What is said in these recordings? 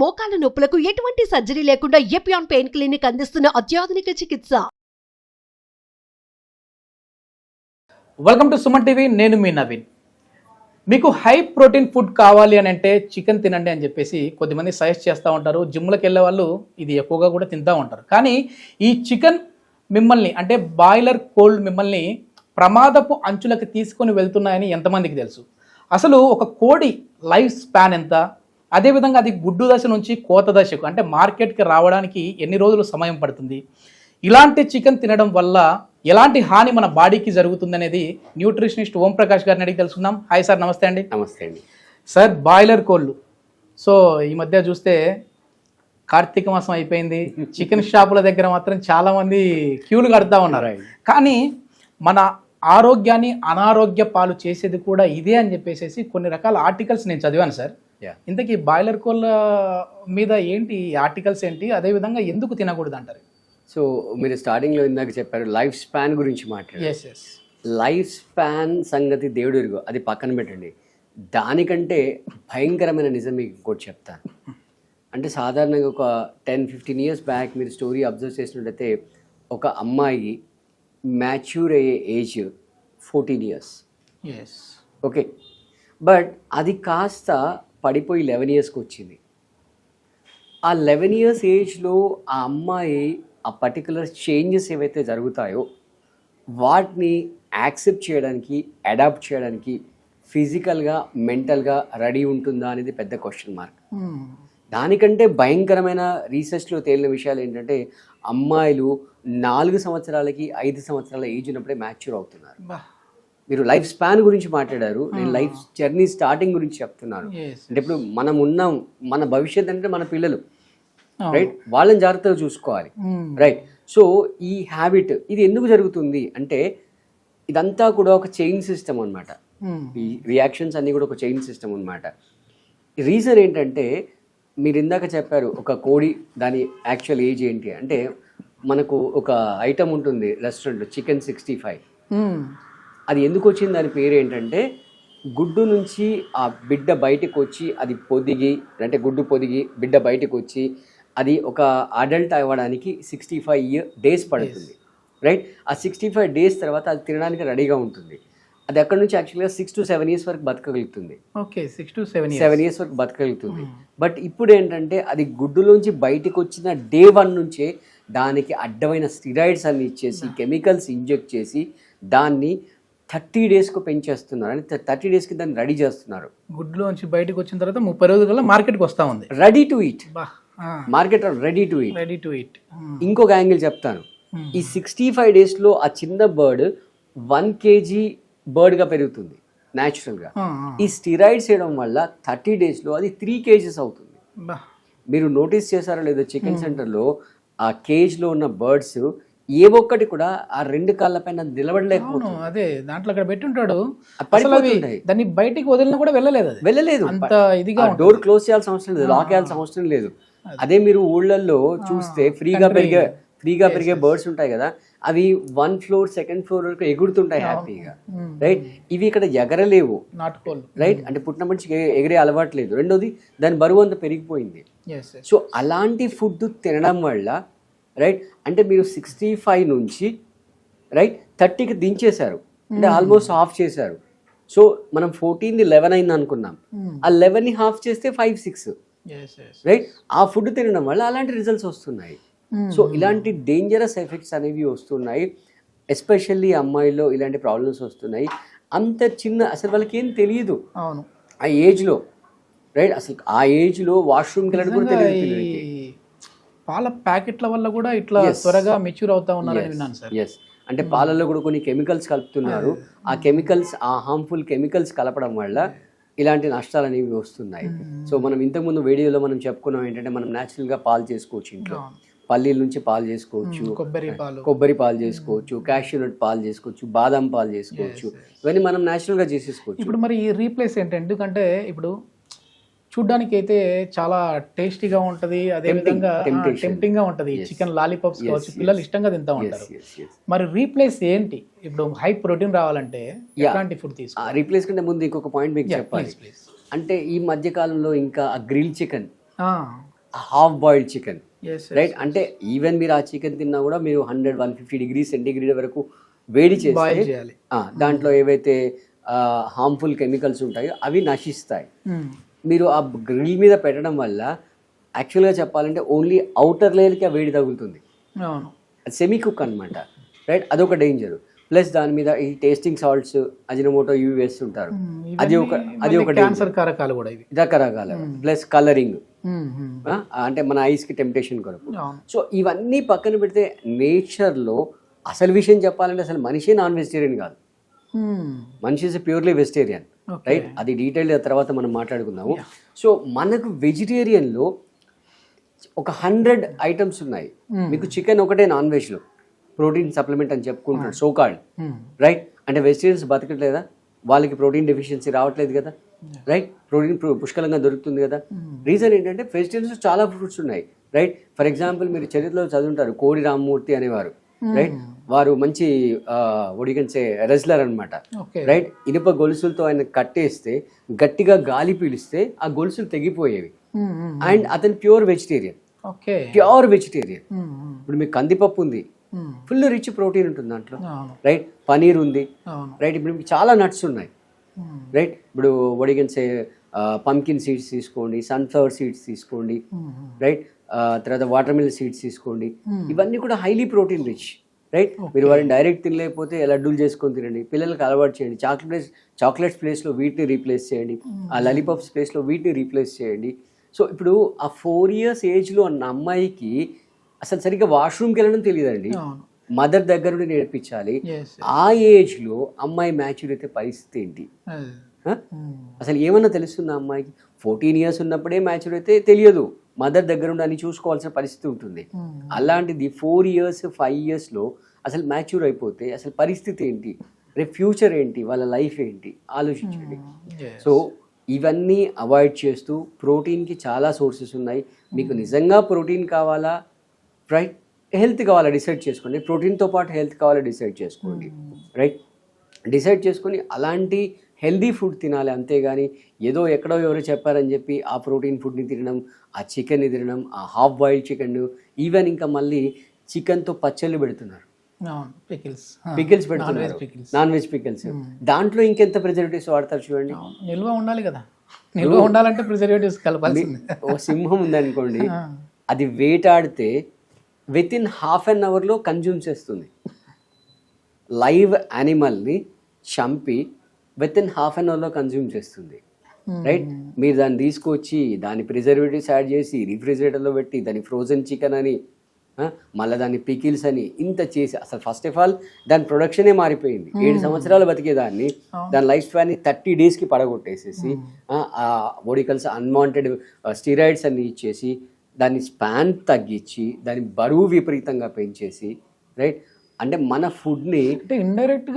మోకాల నొప్పులకు ఎటువంటి సర్జరీ లేకుండా ఎపియాన్ పెయిన్ క్లినిక్ అందిస్తున్న అత్యాధునిక చికిత్స. Welcome to Suman TV. నేను మీ నవీన్. మీకు హై ప్రోటీన్ ఫుడ్ కావాలి అని అంటే చికెన్ తినండి అని చెప్పేసి కొద్దిమంది సజెస్ట్ చేస్తూ ఉంటారు. జిమ్లకు వెళ్ళే వాళ్ళు ఇది ఎక్కువగా కూడా తింటూ ఉంటారు. కానీ ఈ చికెన్ మిమ్మల్ని అంటే బాయిలర్ కోల్డ్ మిమ్మల్ని ప్రమాదపు అంచులకు తీసుకొని వెళ్తున్నాయని ఎంతమందికి తెలుసు? అసలు ఒక కోడి లైఫ్ స్పాన్ ఎంత, అదేవిధంగా అది గుడ్డు దశ నుంచి కోత దశకు అంటే మార్కెట్కి రావడానికి ఎన్ని రోజులు సమయం పడుతుంది, ఇలాంటి చికెన్ తినడం వల్ల ఎలాంటి హాని మన బాడీకి జరుగుతుంది అనేది న్యూట్రిషనిస్ట్ ఓం ప్రకాష్ గారిని అడిగి తెలుసుకుందాం. హాయ్ సార్, నమస్తే అండి. నమస్తే అండి సార్. బాయిలర్ కోళ్ళు సో ఈ మధ్య చూస్తే కార్తీక మాసం అయిపోయింది, చికెన్ షాపుల దగ్గర మాత్రం చాలామంది క్యూలు కడతా ఉన్నారు. కానీ మన ఆరోగ్యాన్ని అనారోగ్య పాలు చేసేది కూడా ఇదే అని చెప్పేసి కొన్ని రకాల ఆర్టికల్స్ నేను చదివాను సార్. ఇంతకీ బాయిలర్ కోళ్ళ మీద ఏంటి ఆర్టికల్స్ ఏంటి, అదేవిధంగా ఎందుకు తినకూడదు అంటారు? సో మీరు స్టార్టింగ్లో ఇందాక చెప్పారు లైఫ్ స్పాన్ గురించి మాట్లాడారు. లైఫ్ స్పాన్ సంగతి దేవుడు ఎరుగు, అది పక్కన పెట్టండి. దానికంటే భయంకరమైన నిజం మీకు ఇంకోటి చెప్తాను. అంటే సాధారణంగా ఒక 10-15 years బ్యాక్ మీరు స్టోరీ అబ్జర్వ్ చేసినట్టయితే ఒక అమ్మాయి మ్యాచ్యూర్ అయ్యే ఏజ్ 14 years. ఓకే, బట్ అది కాస్త పడిపోయి 11 yearsకి వచ్చింది. ఆ 11 years ఏజ్లో ఆ అమ్మాయి ఆ పర్టికులర్ చేంజెస్ ఏవైతే జరుగుతాయో వాటిని యాక్సెప్ట్ చేయడానికి, అడాప్ట్ చేయడానికి ఫిజికల్గా, మెంటల్గా రెడీ ఉంటుందా అనేది పెద్ద క్వశ్చన్ మార్క్. దానికంటే భయంకరమైన రీసెర్చ్లో తేలిన విషయాలు ఏంటంటే అమ్మాయిలు 4 సంవత్సరాలకి 5 సంవత్సరాల ఏజ్ ఉన్నప్పుడే మ్యాచ్యూర్ అవుతున్నారు. మీరు లైఫ్ స్పాన్ గురించి మాట్లాడారు, నేను లైఫ్ జర్నీ స్టార్టింగ్ గురించి చెప్తున్నాను. అంటే ఇప్పుడు మనం ఉన్నాం, మన భవిష్యత్ అంటే మన పిల్లలు, రైట్? వాళ్ళని జాగ్రత్తగా చూసుకోవాలి, రైట్? సో ఈ హ్యాబిట్ ఇది ఎందుకు జరుగుతుంది అంటే ఇదంతా కూడా ఒక చైన్ సిస్టమ్ అనమాట. ఈ రియాక్షన్స్ అన్నీ కూడా ఒక చైన్ సిస్టమ్ అనమాట. రీజన్ ఏంటంటే మీరు ఇందాక చెప్పారు ఒక కోడి దాని యాక్చువల్ ఏజ్ ఏంటి అంటే మనకు ఒక ఐటమ్ ఉంటుంది రెస్టారెంట్లో, చికెన్ 65. అది ఎందుకు వచ్చింది, దాని పేరు ఏంటంటే గుడ్డు నుంచి ఆ బిడ్డ బయటకు వచ్చి అది పొదిగి, అంటే గుడ్డు పొదిగి బిడ్డ బయటకు వచ్చి అది ఒక అడల్ట్ అవ్వడానికి 65 days పడుతుంది, రైట్? ఆ 65 days తర్వాత అది తినడానికి రెడీగా ఉంటుంది. అది అక్కడ నుంచి యాక్చువల్గా 6 to 7 years వరకు బతకగలుగుతుంది. ఓకే, 6 to 7 years వరకు బతకగలుగుతుంది. బట్ ఇప్పుడు ఏంటంటే అది గుడ్డులోంచి బయటకు వచ్చిన డే 1 నుంచే దానికి అడ్డమైన స్టిరాయిడ్స్ అన్ని ఇచ్చేసి కెమికల్స్ ఇంజెక్ట్ చేసి దాన్ని 30 daysకు పెంచేస్తున్నారు. అంటే 30 daysకి దాన్ని రెడీ చేస్తున్నారు. గుడ్లోంచి బయటకు వచ్చిన తర్వాత 30 రోజుల మార్కెట్కి వస్తూ ఉంది, ready to eat. Market ready to eat. ఇంకొక యాంగిల్ చెప్తాను. ఈ 65 daysలో ఆ చిన్న బర్డ్ 1 kg బర్డ్గా పెరుగుతుంది న్యాచురల్గా. ఈ స్టిరాయిడ్స్ వేయడం వల్ల 30 daysలో అది 3 kgs అవుతుంది. మీరు నోటీస్ చేశారో లేదో, చికెన్ సెంటర్లో ఆ కేజ్లో ఉన్న బర్డ్స్ ఏ ఒక్కటి కూడా ఆ 2 కాళ్ళ పైన నిలబడలేకపోతుంది. అదే దాంట్లో అక్కడ పెట్టుంటాడు, దాన్ని బయటికి వదిలినా కూడా వెళ్ళలేదు. అంత ఇదిగా డోర్ క్లోజ్ చేయాల్సిన అవసరం లేదు, లాక్ చేయాల్సిన అవసరం లేదు. అదే మీరు ఊళ్ళల్లో చూస్తే ఫ్రీగా పెరిగే బర్డ్స్ ఉంటాయి కదా, అవి 1 floor 2nd floor వరకు ఎగురుతుంటాయి హ్యాపీగా, రైట్? ఇవి ఇక్కడ ఎగరలేవు, రైట్? అంటే పుట్టిన మనిషికి ఎగిరే అలవాటు లేదు. రెండోది దాని బరువు అంతా పెరిగిపోయింది. సో అలాంటి ఫుడ్ తినడం వల్ల, రైట్, అంటే మీరు 65 నుంచి రైట్ 30కి దించేశారు, అంటే ఆల్మోస్ట్ హాఫ్ చేశారు. సో మనం 14ది 11 అయింది అనుకున్నాం, ఆ 11ని హాఫ్ చేస్తే 5-6, రైట్? ఆ ఫుడ్ తినడం వల్ల అలాంటి రిజల్ట్స్ వస్తున్నాయి. సో ఇలాంటి డేంజరస్ ఎఫెక్ట్స్ అనేవి వస్తున్నాయి. ఎస్పెషల్లీ అమ్మాయిల్లో ఇలాంటి ప్రాబ్లమ్స్ వస్తున్నాయి. అంత చిన్న, అసలు వాళ్ళకి ఏం తెలియదు ఆ ఏజ్లో, రైట్? అసలు ఆ ఏజ్లో వాష్రూమ్కి వెళ్ళడం కూడా తెలియదు. పాల ప్యాకెట్ల వల్ల కూడా ఇట్లా త్వరగా మెచ్యూర్ అవుతా ఉన్నారని విన్నాను సార్. అంటే పాలల్లో కూడా కొన్ని కెమికల్స్ కలుపుతున్నారు. ఆ కెమికల్స్, ఆ హార్మ్ఫుల్ కెమికల్స్ కలపడం వల్ల ఇలాంటి నష్టాలు అనేవి వస్తున్నాయి. సో మనం ఇంతకుముందు వీడియోలో మనం చెప్పుకున్నాం ఏంటంటే మనం న్యాచురల్గా పాలు చేసుకోవచ్చు ఇంట్లో. పల్లీల నుంచి పాలు చేసుకోవచ్చు, కొబ్బరి పాలు చేసుకోవచ్చు, క్యాష్యూ నట్ పాలు చేసుకోవచ్చు, బాదం పాలు చేసుకోవచ్చు. ఇవన్నీ మనం న్యాచురల్గా చేసేసుకోవచ్చు. ఇప్పుడు మరి ఈ రీప్లేస్ ఏంటంటే, ఎందుకంటే ఇప్పుడు చూడ్డానికి అయితే చాలా టేస్టీగా ఉంటుంది, అదే విధంగా టెంప్టింగ్ గా ఉంటుంది. చికెన్ లాలీపాప్స్ కావచ్చు, పిల్లలు ఇష్టంగా తింటా ఉంటారు. మరి రీప్లేస్ ఏంటి? ఇప్పుడు హై ప్రోటీన్ రావాలంటే ఎలాంటి ఫుడ్ తీసుకోవాలి? రీప్లేస్ కంటే ముందు ఇంకొక పాయింట్ మీకు చెప్పాలి. అంటే ఈ మధ్య కాలంలో ఇంకా grill chicken half boiled chicken, yes, right? అంటే ఈవెన్ మీరు ఆ చికెన్ తిన్నా కూడా మీరు 100-150 డిగ్రీ సెంటీగ్రేడ్ వరకు వేడి బాయిల్ చేస్తే చేయాలి. దాంట్లో ఏవైతే హార్మ్ఫుల్ కెమికల్స్ ఉంటాయో అవి నశిస్తాయి. మీరు ఆ గ్రిల్ మీద పెట్టడం వల్ల యాక్చువల్గా చెప్పాలంటే ఓన్లీ అవుటర్ లేయర్కి ఆ వేడి తగులుతుంది, అవును, సెమీ కుక్ అనమాట, రైట్? అదొక డేంజర్. ప్లస్ దాని మీద ఈ టేస్టింగ్ సాల్ట్స్, అజినోమోటో ఇవి వేస్తుంటారు, అది ఒక క్యాన్సర్ కారకాలు కూడా ఇవి రకరకాల. ప్లస్ కలరింగ్, అంటే మన ఐస్కి టెంప్టేషన్ కొరకు. సో ఇవన్నీ పక్కన పెడితే నేచర్లో అసలు విషయం చెప్పాలంటే అసలు మనిషి నాన్ వెజిటేరియన్ కాదు, మనిషి ఇస్ ప్యూర్లీ వెజిటేరియన్, రైట్? అది డీటెయిల్ తర్వాత మనం మాట్లాడుకుందాము. సో మనకు వెజిటేరియన్లో ఒక 100 ఐటమ్స్ ఉన్నాయి. మీకు చికెన్ ఒకటే నాన్ వెజ్లో ప్రోటీన్ సప్లిమెంట్ అని చెప్పుకుంటాడు సోకాల్డ్, రైట్? అంటే వెజిటేరియన్స్ బతకట్లేదా? వాళ్ళకి ప్రోటీన్ డెఫిషియన్సీ రావట్లేదు కదా, రైట్? ప్రోటీన్ పుష్కలంగా దొరుకుతుంది కదా. రీజన్ ఏంటంటే వెజిటేరియన్స్ చాలా ఫ్రూట్స్ ఉన్నాయి, రైట్? ఫర్ ఎగ్జాంపుల్ మీరు చరిత్రలో చదువుంటారు కోడి రామ్మూర్తి అనేవారు, రైట్? వారు మంచి ఒడిగన్సే రెజ్లర్ అనమాట, రైట్? ఇనుప గొలుసులతో ఆయన కట్టేస్తే గట్టిగా గాలి పీలిస్తే ఆ గొలుసులు తెగిపోయేవి. అండ్ అతను ప్యూర్ వెజిటేరియన్, ప్యూర్ వెజిటేరియన్. ఇప్పుడు మీకు కందిపప్పు ఉంది, ఫుల్ రిచ్ ప్రోటీన్ ఉంటుంది దాంట్లో, రైట్? పనీర్ ఉంది, రైట్? ఇప్పుడు మీకు చాలా నట్స్ ఉన్నాయి, రైట్? ఇప్పుడు ఒడిగన్సే పంకిన్ సీడ్స్ తీసుకోండి, సన్ఫ్లవర్ సీడ్స్ తీసుకోండి, రైట్? తర్వాత వాటర్ మిల్ సీడ్స్ తీసుకోండి, ఇవన్నీ కూడా హైలీ ప్రోటీన్ రిచ్, రైట్? మీరు వారిని డైరెక్ట్ తినలేకపోతే లడ్డూలు చేసుకొని తినండి, పిల్లలకి అలవాటు చేయండి. చాక్లెట్స్ ప్లేస్లో వీటిని రీప్లేస్ చేయండి, ఆ లాలీపాప్స్ ప్లేస్లో వీటిని రీప్లేస్ చేయండి. సో ఇప్పుడు ఆ 4 years ఏజ్లో అన్న అమ్మాయికి అసలు సరిగ్గా వాష్రూమ్కి వెళ్ళడం తెలియదండి, మదర్ దగ్గర నుండి నేర్పించాలి. ఆ ఏజ్లో అమ్మాయి మ్యాచ్యూర్ అయితే పరిస్థితి ఏంటి? అసలు ఏమన్నా తెలుస్తుందా అమ్మాయికి? 14 years ఉన్నప్పుడే మ్యాచ్యూర్ అయితే తెలియదు, మదర్ దగ్గర ఉండి అన్ని చూసుకోవాల్సిన పరిస్థితి ఉంటుంది. అలాంటిది 4 years 5 yearsలో అసలు మ్యాచ్యూర్ అయిపోతే అసలు పరిస్థితి ఏంటి? రేపు ఫ్యూచర్ ఏంటి? వాళ్ళ లైఫ్ ఏంటి? ఆలోచించండి. సో ఇవన్నీ అవాయిడ్ చేస్తూ ప్రోటీన్కి చాలా సోర్సెస్ ఉన్నాయి. మీకు నిజంగా ప్రోటీన్ కావాలా, రైట్? హెల్త్ కావాలా డిసైడ్ చేసుకోండి. ప్రోటీన్తో పాటు హెల్త్ కావాలా డిసైడ్ చేసుకోండి, రైట్? డిసైడ్ చేసుకొని అలాంటి హెల్దీ ఫుడ్ తినాలి, అంతేగాని ఏదో ఎక్కడో ఎవరో చెప్పారని చెప్పి ఆ ప్రోటీన్ ఫుడ్ని తినడం, ఆ చికెన్ని తినడం, ఆ హాఫ్ బాయిల్డ్ చికెన్, ఈవెన్ ఇంకా మళ్ళీ చికెన్తో పచ్చళ్ళు పెడుతున్నారు, పికిల్స్ పెడుతున్నారు, నాన్ వెజ్ పికిల్స్. దాంట్లో ఇంకెంత ప్రిజర్వేటివ్స్ వాడతారు చూడండి. నిల్వ ఉండాలి కదా, నిల్వ ఉండాలంటే ప్రిజర్వేటివ్స్ కలపాలి. ఓ సింహం ఉందనుకోండి, అది వేటాడితే వితిన్ ½ an hourలో కన్జ్యూమ్ చేస్తుంది. లైవ్ యానిమల్ని చంపి వితిన్ ½ an hourలో కన్జ్యూమ్ చేస్తుంది, రైట్? మీరు దాన్ని తీసుకొచ్చి దాని ప్రిజర్వేటివ్స్ యాడ్ చేసి రిఫ్రిజిరేటర్లో పెట్టి దాని ఫ్రోజన్ చికెన్ అని, మళ్ళీ దాన్ని పికిల్స్ అని ఇంత చేసి అసలు ఫస్ట్ ఆఫ్ ఆల్ దాని ప్రొడక్షనే మారిపోయింది. 7 సంవత్సరాలు బతికేదాన్ని దాని లైఫ్ స్పాన్ని 30 daysకి పడగొట్టేసేసి ఓడికల్స్ అన్వాంటెడ్ స్టీరాయిడ్స్ అన్ని ఇచ్చేసి దాని స్పాన్ తగ్గించి దాని బరువు విపరీతంగా పెంచేసి, రైట్? అంటే మన ఫుడ్ని అంటే ఇండైరెక్ట్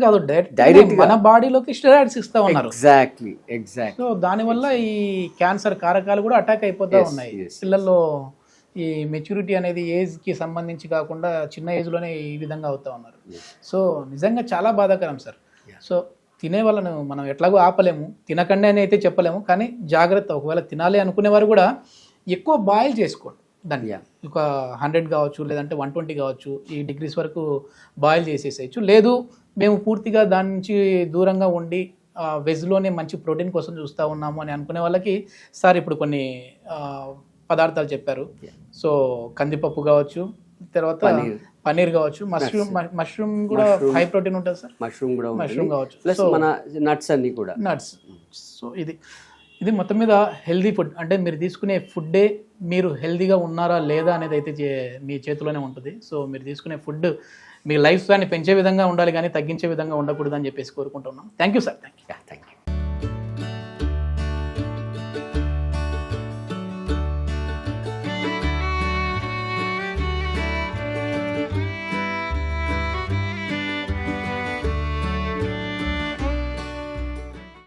కాదు, డైరెక్ట్ మన బాడీలోకి స్టెరాయిడ్స్ ఇస్తా ఉన్నారు. ఎగ్జాక్ట్లీ. సో దానివల్ల ఈ క్యాన్సర్ కారకాలు కూడా అటాక్ అయిపోతూ ఉన్నాయి. పిల్లల్లో ఈ మెచ్యూరిటీ అనేది ఏజ్కి సంబంధించి కాకుండా చిన్న ఏజ్లోనే ఈ విధంగా అవుతూ ఉన్నారు. సో నిజంగా చాలా బాధాకరం సార్. సో తినే వాళ్ళను మనం ఎట్లాగో ఆపలేము, తినకండి అని అయితే చెప్పలేము, కానీ జాగ్రత్త. ఒకవేళ తినాలి అనుకునేవారు కూడా ఎక్కువ బాయిల్ చేసుకోండి దాన్ని, ఒక 100 కావచ్చు, లేదంటే 120 కావచ్చు, ఈ డిగ్రీస్ వరకు బాయిల్ చేసేసేయచ్చు. లేదు మేము పూర్తిగా దాని నుంచి దూరంగా ఉండి వెజ్లోనే మంచి ప్రోటీన్ కోసం చూస్తూ ఉన్నాము అని అనుకునే వాళ్ళకి సార్ ఇప్పుడు కొన్ని పదార్థాలు చెప్పారు. సో కందిపప్పు కావచ్చు, తర్వాత పన్నీర్ కావచ్చు, మష్రూమ్ కూడా హై ప్రోటీన్ ఉంటుంది సార్. మష్రూమ్ కావచ్చు, ప్లస్ మన నట్స్ అన్ని కూడా నట్స్. సో ఇది మొత్తం మీద హెల్దీ ఫుడ్. అంటే మీరు తీసుకునే ఫుడ్డే మీరు హెల్దీగా ఉన్నారా లేదా అనేది అయితే మీ చేతిలోనే ఉంటుంది. సో మీరు తీసుకునే ఫుడ్ మీ లైఫ్ స్పాన్ని పెంచే విధంగా ఉండాలి, కానీ తగ్గించే విధంగా ఉండకూడదు అని చెప్పేసి కోరుకుంటున్నాం. Thank you sir. Thank you.